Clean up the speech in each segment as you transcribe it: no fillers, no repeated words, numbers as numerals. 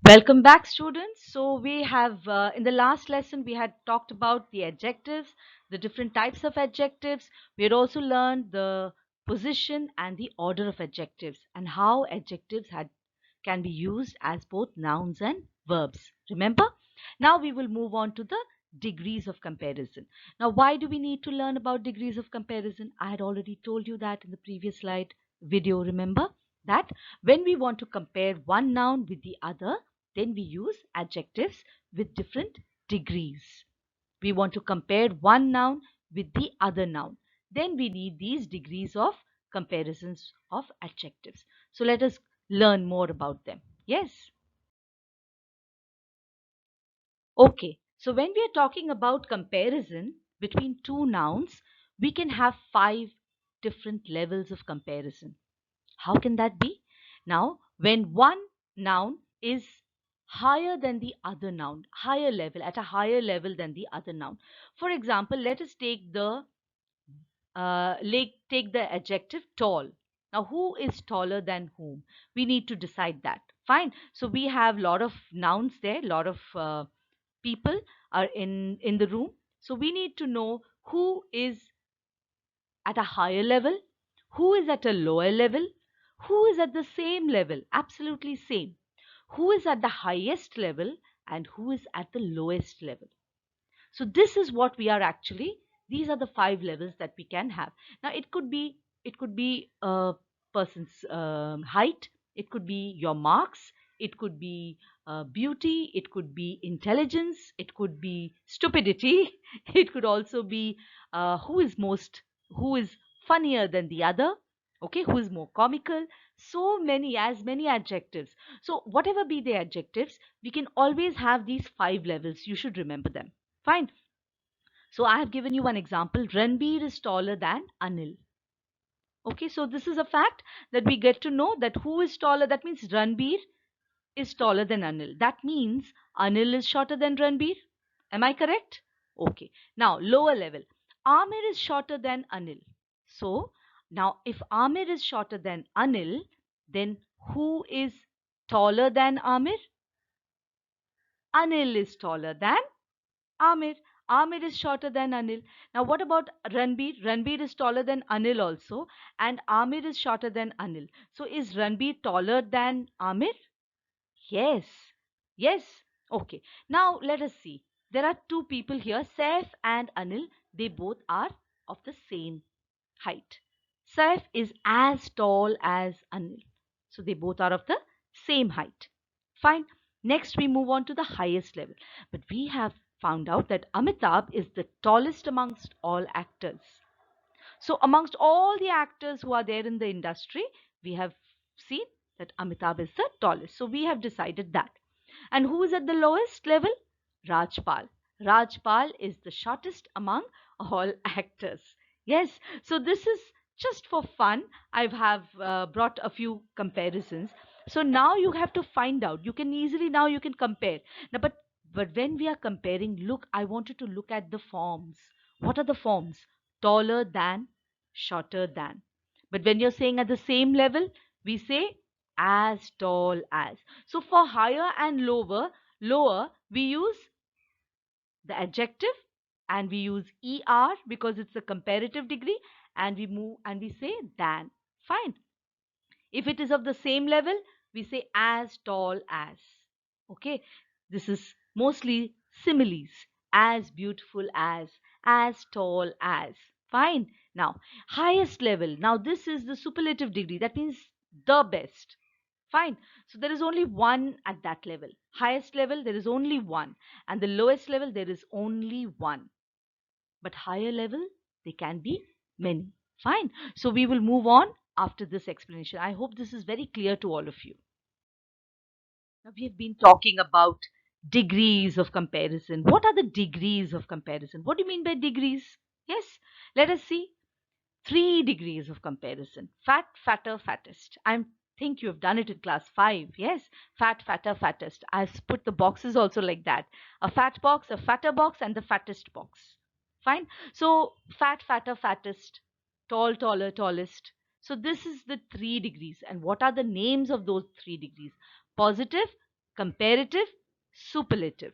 Welcome back, students. So we have in the last lesson we had talked about the adjectives, the different types of adjectives. We had also learned the position and the order of adjectives and how adjectives can be used as both nouns and verbs. Remember? Now we will move on to the degrees of comparison. Now, why do we need to learn about degrees of comparison? I had already told you that in the previous slide video. Remember that when we want to compare one noun with the other, then we use adjectives with different degrees. We want to compare one noun with the other noun. Then we need these degrees of comparisons of adjectives. So let us learn more about them. Yes. Okay. So when we are talking about comparison between two nouns, we can have five different levels of comparison. How can that be? Now, when one noun is higher than the other noun, higher level, at a higher level than the other noun. For example, let us take the adjective tall. Now, who is taller than whom? We need to decide that. Fine. So we have a lot of nouns there, a lot of people are in the room. So we need to know who is at a higher level, who is at a lower level, who is at the same level, absolutely same, who is at the highest level, and who is at the lowest level. So this is what we are actually, these are the five levels that we can have. Now it could be a person's height, it could be your marks, it could be beauty, it could be intelligence, it could be stupidity, it could also be who is funnier than the other, okay, who is more comical. So many, as many adjectives. So whatever be the adjectives, we can always have these five levels. You should remember them. Fine. So I have given you one example. Ranbir is taller than Anil. Okay, so this is a fact that we get to know that who is taller. That means Ranbir is taller than Anil. That means Anil is shorter than Ranbir. Am I correct? Okay. Now, lower level. Amir is shorter than Anil. So, now if Amir is shorter than Anil, then who is taller than Amir? Anil is taller than Amir. Amir is shorter than Anil. Now, what about Ranbir? Ranbir is taller than Anil also, and Amir is shorter than Anil. So, is Ranbir taller than Amir? Yes. Yes. Okay. Now, let us see. There are two people here, Saif and Anil. They both are of the same height. Saif is as tall as Anil. So, they both are of the same height. Fine. Next, we move on to the highest level. But we have found out that Amitabh is the tallest amongst all actors. So, amongst all the actors who are there in the industry, we have seen that Amitabh is the tallest. So, we have decided that. And who is at the lowest level? Rajpal. Rajpal is the shortest among all actors. Yes, so this is just for fun. I have brought a few comparisons. So now you have to find out. You can easily now you can compare. Now, but when we are comparing, look, I want you to look at the forms. What are the forms? Taller than, shorter than. But when you're saying at the same level, we say as tall as. So for higher and lower, we use the adjective and we use er because it's a comparative degree, and we move and we say than. Fine. If it is of the same level, we say as tall as. Okay. This is mostly similes. As beautiful as tall as. Fine. Now, highest level. Now, this is the superlative degree. That means the best. Fine. So there is only one at that level. Highest level, there is only one. And the lowest level, there is only one. But higher level, they can be many. Fine. So we will move on after this explanation. I hope this is very clear to all of you. Now we have been talking about degrees of comparison. What are the degrees of comparison? What do you mean by degrees? Yes. Let us see. Three degrees of comparison: fat, fatter, fattest. I think you have done it in class 5. Yes, fat, fatter, fattest. I've put the boxes also like that: a fat box, a fatter box, and the fattest box. Fine. So fat, fatter, fattest, tall, taller, tallest. So this is the three degrees. And what are the names of those three degrees? Positive, comparative, superlative.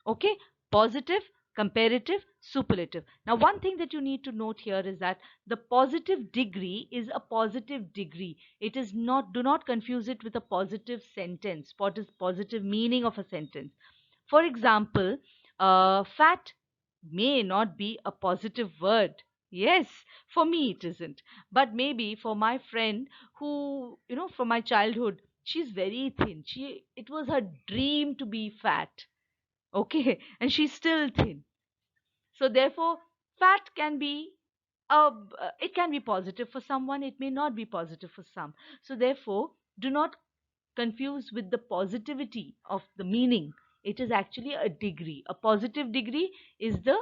Okay, positive, comparative, superlative. Now, one thing that you need to note here is that the positive degree is a positive degree. It is not, do not confuse it with a positive sentence. What is positive meaning of a sentence? For example, fat may not be a positive word. Yes, for me it isn't. But maybe for my friend who, from my childhood, she's very thin. It was her dream to be fat. Okay, and she's still thin. So therefore, fat can be it can be positive for someone, it may not be positive for some. So therefore, do not confuse with the positivity of the meaning. It is actually a degree. A positive degree is the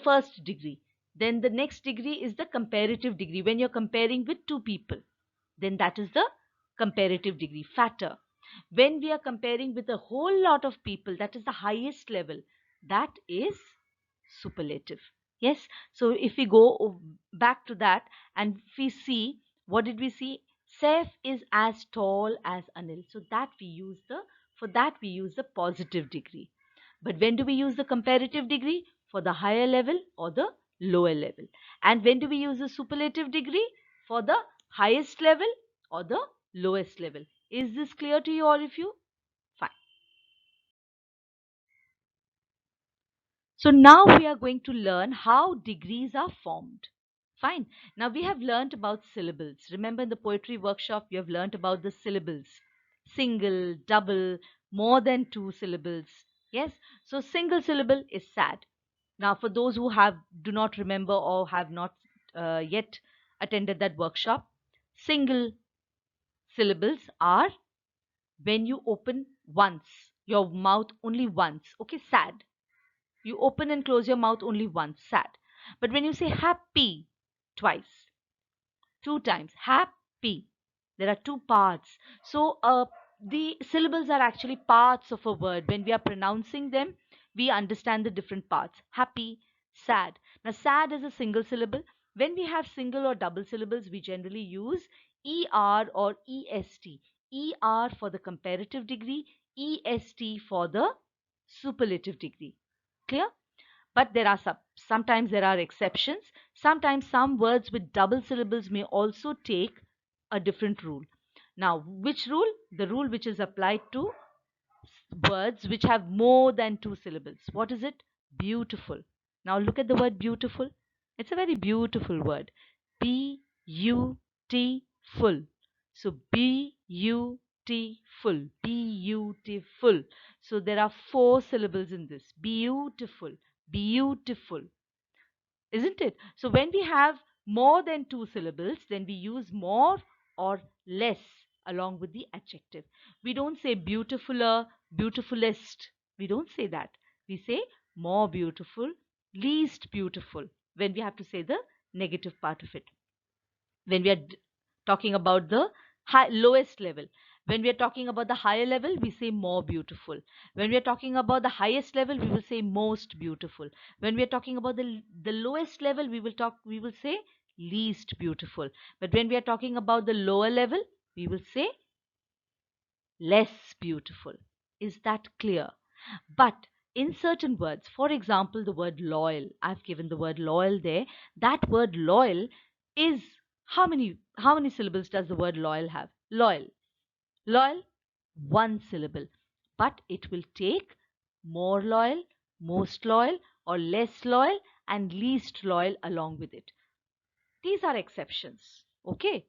first degree. Then the next degree is the comparative degree. When you're comparing with two people, then that is the comparative degree, fatter. When we are comparing with a whole lot of people, that is the highest level. That is superlative. Yes. So if we go back to that and if we see, what did we see? Saif is as tall as Anil. So that we use the for that we use the positive degree. But when do we use the comparative degree? For the higher level or the lower level. And when do we use the superlative degree? For the highest level or the lowest level. Is this clear to you, all of you? Fine. So now we are going to learn how degrees are formed. Fine. Now we have learnt about syllables. Remember in the poetry workshop, you have learnt about the syllables. Single, double, more than two syllables. Yes. So single syllable is sad. Now for those who do not remember or have not yet attended that workshop, single syllables are when you open once, your mouth only once. Okay, sad. You open and close your mouth only once, sad. But when you say happy twice, two times, happy, there are two parts. So the syllables are actually parts of a word. When we are pronouncing them, we understand the different parts. Happy, sad. Now, sad is a single syllable. When we have single or double syllables, we generally use ER or EST. ER for the comparative degree, EST for the superlative degree. Clear? But there are sometimes there are exceptions. Sometimes some words with double syllables may also take a different rule. Now, which rule? The rule which is applied to words which have more than two syllables. What is it? Beautiful. Now look at the word beautiful. It's a very beautiful word. Beautiful. So beautiful. Beautiful. So there are four syllables in this. Beautiful. Beautiful. Isn't it? So when we have more than two syllables, then we use more or less along with the adjective. We don't say beautifuler, beautifulest. We don't say that. We say more beautiful, least beautiful when we have to say the negative part of it. When we are talking about the lowest level. When we are talking about the higher level, we say more beautiful. When we are talking about the highest level, we will say most beautiful. When we are talking about the lowest level, we will say least beautiful. But when we are talking about the lower level, we will say less beautiful. Is that clear? But in certain words, for example, the word loyal, I've given the word loyal there. That word loyal is how many syllables does the word loyal have? Loyal. Loyal, one syllable. But it will take more loyal, most loyal, or less loyal, and least loyal along with it. These are exceptions. Okay.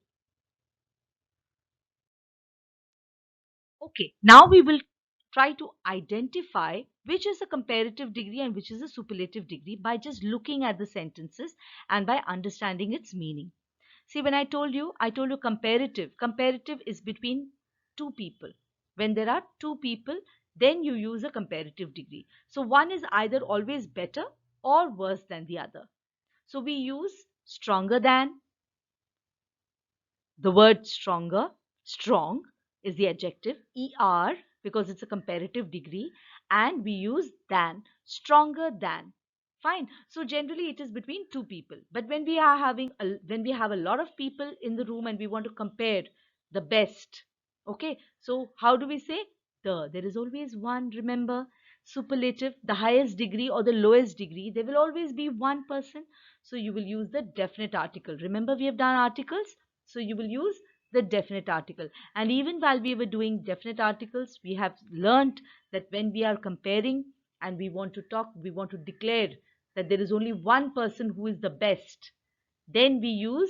Okay, now we will try to identify which is a comparative degree and which is a superlative degree by just looking at the sentences and by understanding its meaning. See, when I told you comparative. Comparative is between two people. When there are two people, then you use a comparative degree. So one is either always better or worse than the other. So we use stronger than, the word stronger, strong is the adjective, er because it's a comparative degree, and we use than, stronger than. Fine. So generally it is between two people. But when we are when we have a lot of people in the room and we want to compare the best, Okay, so how do we say the? There is always one, remember. Superlative, the highest degree or the lowest degree, there will always be one person. So you will use the definite article. Remember, we have done articles, so you will use the definite article. And even while we were doing definite articles, we have learnt that when we are comparing and we want to talk, we want to declare that there is only one person who is the best, then we use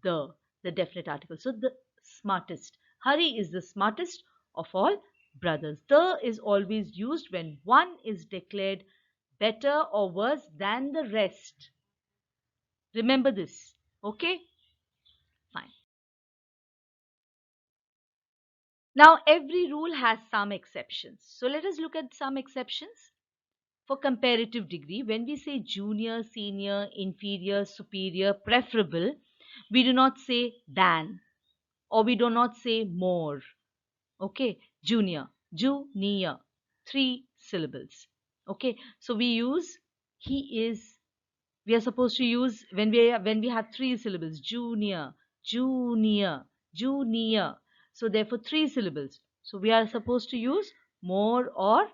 the definite article. So the smartest. Hari is the smartest of all brothers. The is always used when one is declared better or worse than the rest. Remember this. Okay? Fine. Now, every rule has some exceptions. So let us look at some exceptions. For comparative degree, when we say junior, senior, inferior, superior, preferable, we do not say than, or we do not say more. Okay, junior, junior, three syllables. Okay, so we use he is. We are supposed to use when we have three syllables: junior, junior, junior. So therefore, three syllables. So we are supposed to use more or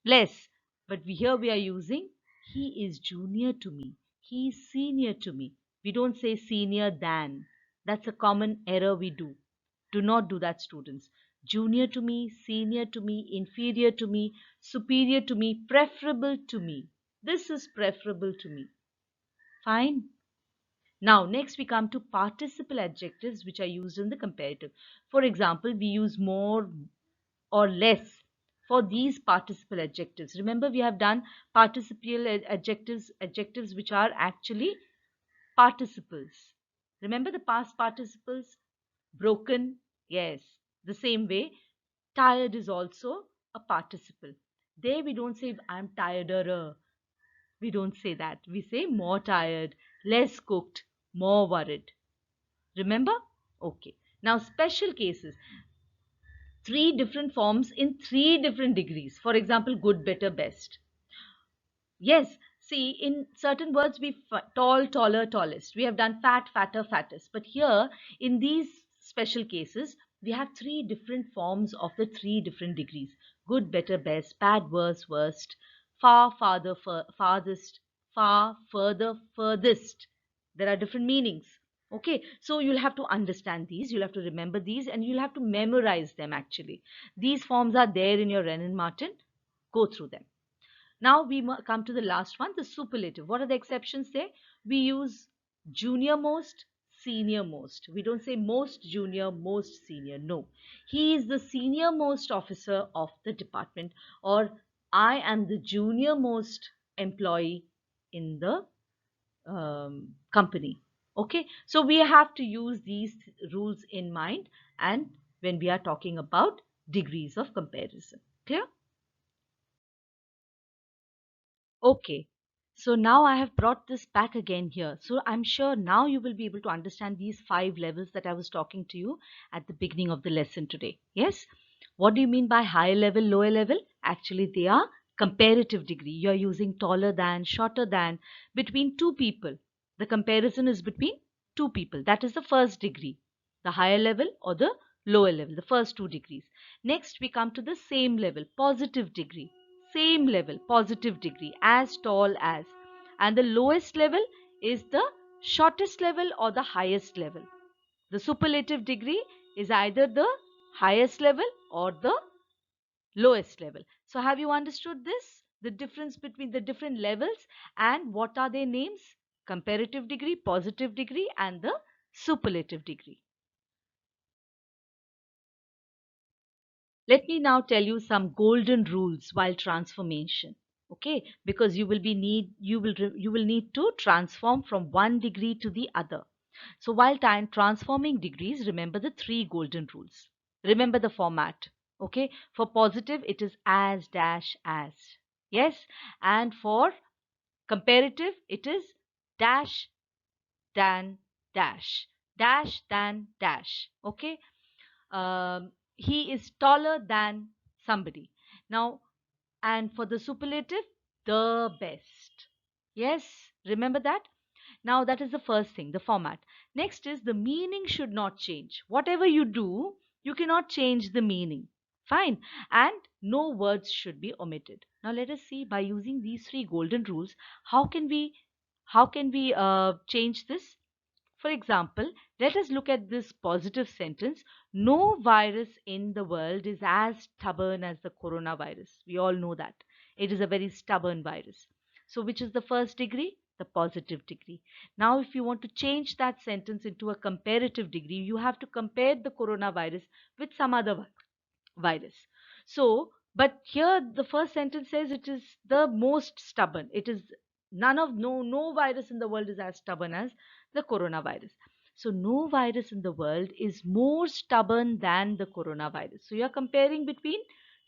less. But here we are using he is junior to me. He is senior to me. We don't say senior than. That's a common error we do. Do not do that, students. Junior to me, senior to me, inferior to me, superior to me, preferable to me. This is preferable to me. Fine. Now, next we come to participle adjectives which are used in the comparative. For example, we use more or less for these participle adjectives. Remember, we have done participial adjectives which are actually participles. Remember the past participles? Broken, yes. The same way, tired is also a participle. There we don't say I'm tireder. We don't say that. We say more tired, less cooked, more worried. Remember? Okay. Now, special cases. Three different forms in three different degrees. For example, good, better, best. Yes, see, in certain words, tall, taller, tallest. We have done fat, fatter, fattest. But here, in these special cases, we have three different forms of the three different degrees: good, better, best, bad, worse, worst, far, farther, farthest, far, further, furthest. There are different meanings. Okay, so you'll have to understand these, you'll have to remember these, and you'll have to memorize them actually. These forms are there in your Renan Martin. Go through them. Now we come to the last one, the superlative. What are the exceptions there? We use junior most, senior most. We don't say most junior, most senior. No. He is the senior most officer of the department, or I am the junior most employee in the company. Okay. So we have to use these rules in mind and when we are talking about degrees of comparison. Clear? Okay, so now I have brought this back again here. So I'm sure now you will be able to understand these five levels that I was talking to you at the beginning of the lesson today. Yes? What do you mean by higher level, lower level? Actually, they are comparative degree. You're using taller than, shorter than, between two people. The comparison is between two people. That is the first degree, the higher level or the lower level, the first two degrees. Next, we come to the same level, positive degree. Same level, positive degree, as tall as. And the lowest level is the shortest level or the highest level. The superlative degree is either the highest level or the lowest level. So have you understood this? The difference between the different levels and what are their names? Comparative degree, positive degree, and the superlative degree. Let me now tell you some golden rules while transformation. Okay, because you will need to transform from one degree to the other. So while time transforming degrees, remember the three golden rules. Remember the format. Okay, for positive it is as dash as. Yes, and for comparative it is dash than dash, dash than dash. Okay, he is taller than somebody. Now, and for the superlative, the best. Yes, remember that? Now, that is the first thing, the format. Next is the meaning should not change. Whatever you do, You cannot change the meaning. Fine. And no words should be omitted. Now let us see, by using these three golden rules, how can we change this? For example, let us look at this positive sentence. No virus in the world is as stubborn as the coronavirus. We all know that. It is a very stubborn virus. So, which is the first degree? The positive degree. Now, if you want to change that sentence into a comparative degree, you have to compare the coronavirus with some other virus. So, but here the first sentence says it is the most stubborn. It is no virus in the world is as stubborn as the coronavirus. So no virus in the world is more stubborn than the coronavirus. So you're comparing between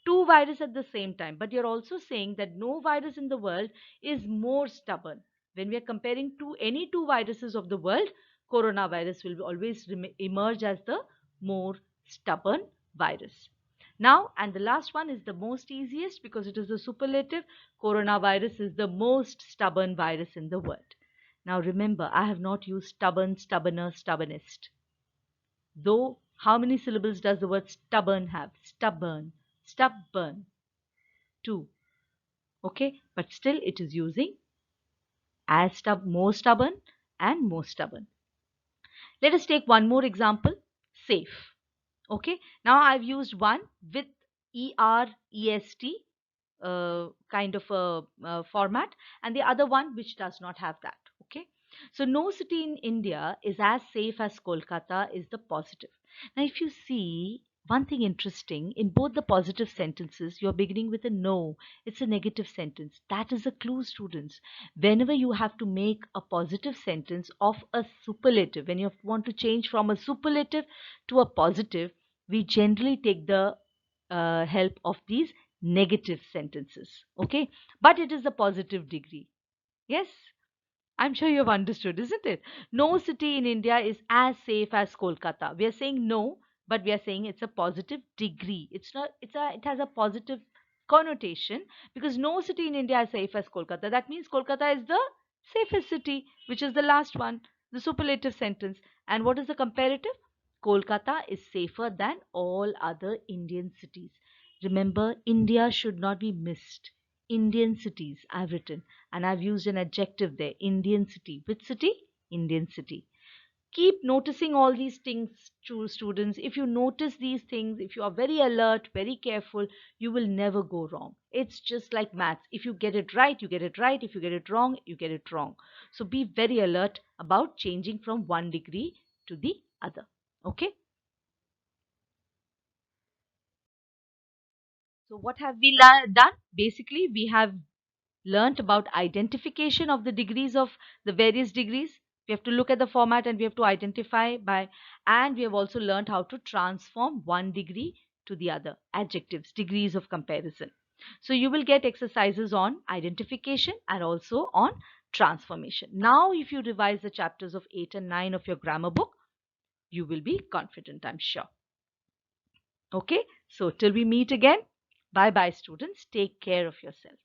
two viruses at the same time, but you're also saying that no virus in the world is more stubborn. When we are comparing any two viruses of the world, coronavirus will always emerge as the more stubborn virus. Now, and the last one is the most easiest because it is a superlative. Coronavirus is the most stubborn virus in the world. Now, remember, I have not used stubborn, stubborner, stubbornest. Though, how many syllables does the word stubborn have? Stubborn, stubborn, two. Okay, but still it is using more stubborn and more stubborn. Let us take one more example. Safe. Okay, now I've used one with EREST kind of a format, and the other one which does not have that. Okay, so no city in India is as safe as Kolkata is the positive. Now, if you see one thing interesting in both the positive sentences, you're beginning with a no, it's a negative sentence. That is a clue, students. Whenever you have to make a positive sentence of a superlative, when you want to change from a superlative to a positive, we generally take the help of these negative sentences. Okay, but it is a positive degree. Yes, I'm sure you have understood, isn't it? No city in India is as safe as Kolkata. We are saying no, but we are saying it's a positive degree. It has a positive connotation because no city in India is safe as Kolkata. That means Kolkata is the safest city, which is the last one, the superlative sentence. And what is the comparative? Kolkata is safer than all other Indian cities. Remember, India should not be missed. Indian cities, I've written, and I've used an adjective there, Indian city. Which city? Indian city. Keep noticing all these things, students. If you notice these things, if you are very alert, very careful, you will never go wrong. It's just like maths. If you get it right, you get it right. If you get it wrong, you get it wrong. So be very alert about changing from one degree to the other. Okay? So what have we done? Basically, we have learnt about identification of the degrees of the various degrees. We have to look at the format and we have to identify by, and we have also learnt how to transform one degree to the other. Adjectives, degrees of comparison. So you will get exercises on identification and also on transformation. Now, if you revise the chapters of 8 and 9 of your grammar book, you will be confident, I'm sure. Okay, so till we meet again, bye bye, students. Take care of yourselves.